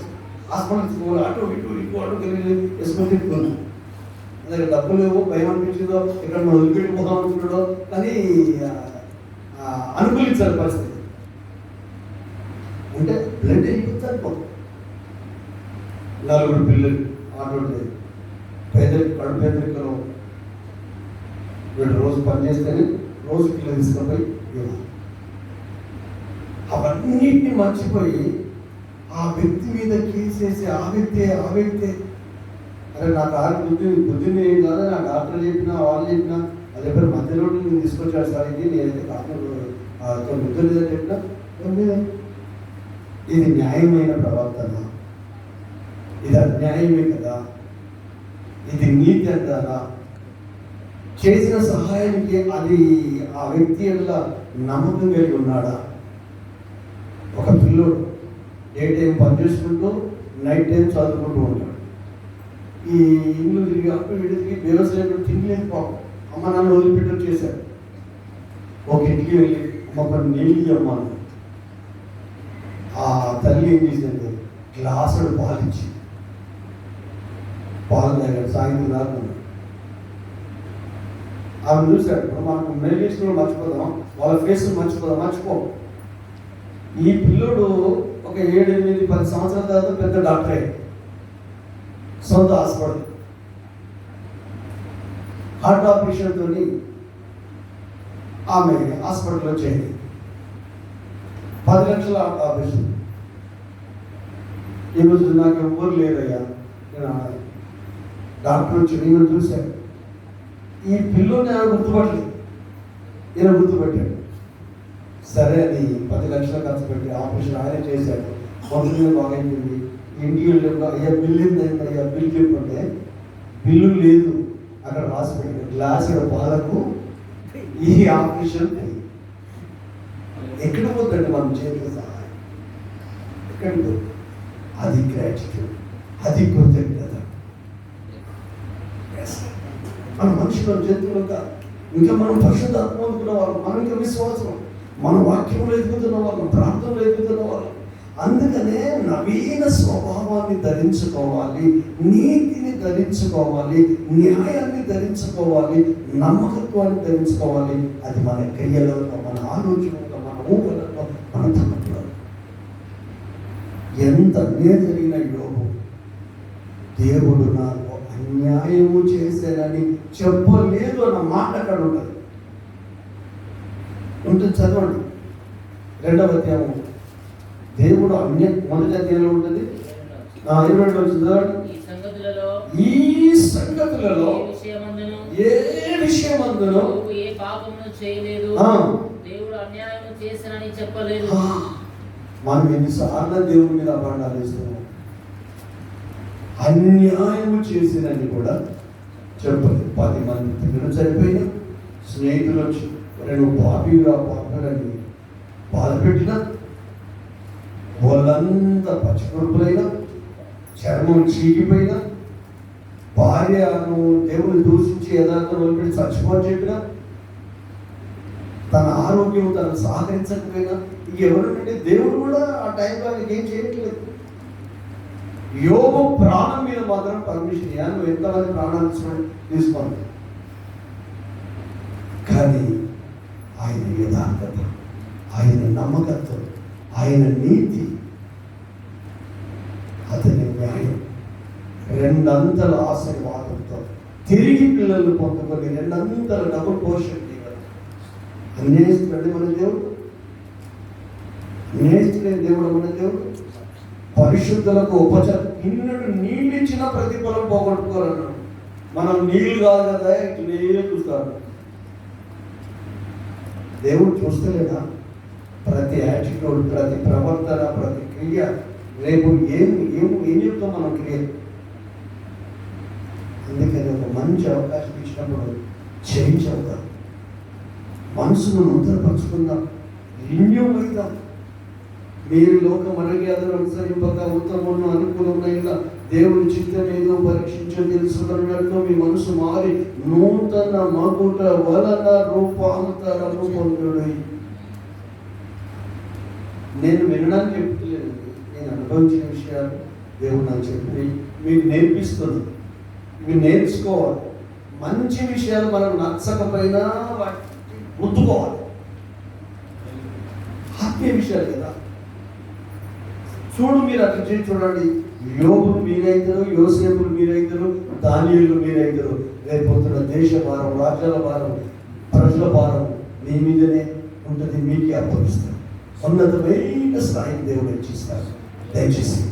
[SPEAKER 1] హాస్పిటల్ తీసుకోవాలి. ఆటో వేసుకొని తిప్పుకున్నాను. దగ్గర డబ్బులు లేవు, భయం అనిపించిందో, ఇక్కడ మనం వదిలిపెట్టిపోదాం అనుకుంటాడో, కానీ అనుకూలించాలి పరిస్థితి. అంటే బ్లడ్ అయిపోతే సరిపోతుంది. 4 పిల్లలు ఆటో పేదరికలో వీళ్ళు రోజు పని చేస్తేనే రోజు పిల్లలు తీసుకుపోయి ఇవ్వాలి. అవన్నిటిని మర్చిపోయి ఆ వ్యక్తి మీద కేసేసి ఆ వ్యక్తే అరే నా కారు బుద్ధిని ఏం కాదు, నా డాక్టర్ చెప్పినా వాళ్ళు చెప్పినా అదే పేరు మధ్యలో నేను తీసుకొచ్చాడు సార్, ఇది నేనైతే కాదు బుద్ధి లేదని చెప్పినా ఇది న్యాయమైన ప్రవర్తన, ఇది అన్యాయమే కదా, ఇది నీతి అంటారా? చేసిన సహాయానికి అది ఆ వ్యక్తి యొక్క నమ్మకం కలిగి ఉన్నాడా? ఒక పిల్లోడు డే టైం పనిచేసుకుంటూ నైట్ టైం చదువుకుంటూ ఉంటాడు. ఈ ఇల్లు తిరిగి అప్పుడు వీడి తిరిగి వ్యవసాయం తినలేదు పాపం. అమ్మ నాన్న వదిలిపెట్టి వచ్చేసాడు. ఒక ఇంటికి వెళ్ళి అమ్మ కొన్ని నీళ్ళు అమ్మాను. ఆ తల్లి ఏం చేసింది? గ్లాసుడు పాలు ఇచ్చింది. పాలు తాగాడు. సాయంత్రం దాకా ఆమె చూశాడు. మనకు మెడిటేషన్లో మర్చిపోదాం, వాళ్ళ ఫేస్ మర్చిపో. ఈ పిల్లోడు ఒక 7-8-10 సంవత్సరాల తర్వాత పెద్ద డాక్టర్ అయ్యాడు. సొంత హాస్పిటల్ హార్ట్ ఆపరేషన్తో ఆమె హాస్పిటల్లో చేరింది. 10 లక్షల హార్ట్ ఆపరేషన్. ఈరోజు నాకు ఎవరు లేదయ్యా, డాక్టర్ వచ్చి నేను చూశాను. ఈ పిల్లోని ఆయన గుర్తుపట్టలేదు, ఈయన గుర్తుపెట్టాడు. సరే అని 10 లక్షలు ఖర్చు పెట్టి ఆపరేషన్ ఆయనే చేశాడు. మొదటి బాగైపోయింది. ఇంటికి వెళ్ళి అయ్యా బిల్లు ఏంటంటే అయ్యా బిల్లు చెప్పుకుంటే బిల్లు లేదు, అక్కడ రాసి పెట్టాడు గ్లాసుల పాలకు ఈ ఆపరేషన్. ఎక్కడ పోతుందంటే మనం చేతుల సహాయం ఎక్కడికి పోతుంది? అది గ్రాటిట్యూడ్, అది కృతజ్ఞత. మన మనుషుల చేతుల్లో ఇంకా మనం పరిశుద్ధాత్మ అందుకున్న వాళ్ళం, మనం ఇంకా విశ్వాసం, మన వాక్యంలో ఎదుగుతున్న వాళ్ళం, ప్రాంతంలో ఎదుగుతున్న వాళ్ళం. అందుకనే నవీన స్వభావాన్ని ధరించుకోవాలి, నీతిని ధరించుకోవాలి, న్యాయాన్ని ధరించుకోవాలి, నమ్మకత్వాన్ని ధరించుకోవాలి. అది మన క్రియలలో, మన ఆలోచనలో, మన ఊహలలో, మన తలంపులలో. ఎంత అన్యాయం జరిగిన యోగు దేవుడు నాకు అన్యాయము చేశానని చెప్పలేదు అన్న మాట అక్కడ ఉంటుంది. చదవండి 2వ అధ్యాయం. దేవుడు మొదటి అధ్యాయంలో ఉంటుంది 22 చదవండి. ఈ సంగతులలో ఏ విషయమందును
[SPEAKER 4] ఏ పాపమును చేయలేదు, దేవుడు అన్యాయం చేశానని చెప్పలేదు.
[SPEAKER 1] మనం ఎన్నిసార్లు దేవుడి మీద అభాండాలు వేస్తున్నాం. అన్యాయం చేసినని కూడా చెప్పలేదు. 10 మంది పిల్లలు చనిపోయినా, స్నేహితులు వచ్చి నువ్వు పాపిగా పాపలని బాధపెట్టినా, వాళ్ళంతా పచ్చికొడుకులైనా, చర్మం చీకిపోయినా, భార్యను దేవుని దూషించి యథార్థం వదిలిపెట్టి చచ్చిపోని చెప్పినా, తన ఆరోగ్యం తనకు సహకరించకపోయినా, ఎవరంటే దేవుడు కూడా ఆ టైంలో ఆయనకి ఏం చేయట్లేదు. యోబు ప్రాణం మీద మాత్రం పర్మిషన్ ఇయ్యా, నువ్వు ఎంతమంది ప్రాణాలు తీసుకోండి. కానీ ఆయన యథార్థత, ఆయన నమ్మకత్వం, ఆయన నీతి, అతని న్యాయం 2 అంతల ఆశీర్వాదంతో తిరిగి పిల్లలు పొందుకొని 2 అంతల డబుల్ పోర్షన్ అన్యాయిస్తున్నాడు మన దేవుడు. అన్యాయిస్తున్న దేవుడు మన దేవుడు. పరిశుద్ధులకు ఉపచారం ఇన్నడు నీళ్ళు ఇచ్చిన ప్రతిఫలం పోగొట్టుకోరన్నాడు. మనం నీళ్ళు కాదు కదా, ఇటు నీళ్ళు చూస్తాడు. దేవుడు చూస్తలేదా ప్రతి యాటిట్యూడ్, ప్రతి ప్రవర్తన, ప్రతి క్రియ? రేపు ఏం చెప్తాం మనం క్రియ? అందుకని ఒక మంచి అవకాశం ఇచ్చినప్పుడు చేంజ్ అవుతాం, మనసును నూతనపరుచుకుందాం, రిన్యూ అవుతాం. మీరు లోక మర్యాదలు అనుసరింపక ఉత్తమను అనుకూలమైన దేవుని చిత్తం ఏదో పరీక్షించని తెలుసుకున్నట్లు మీ మనసు మారి నూతన మగుట వలన రూపాంతరము పొందుడు. నేను వినడానికి చెప్తలేదు, నేను అనుభవించిన విషయాలు దేవుడు నాకు చెప్పి మీకు నేర్పిస్తుంది. ఇవి నేర్చుకోవాలి. మంచి విషయాలు మనం నచ్చకపోయినా ముద్దుకోవాలి. ఆత్మీయ విషయాలు కదా. చూడు, మీరు అట్లా చేసి చూడండి. యోబులు మీరైతారు, యోసేపులు మీరైతారు, దానియేలు మీరైతారు. రేపొద్దున దేశ భారం, రాజ్యాల భారం, ప్రజల భారం మీ మీదనే ఉంటుంది. మీకే అప్పగిస్తారు. ఉన్నతమైన స్థాయికి దేవుడు ఇచ్చిస్తారు. దయచేసి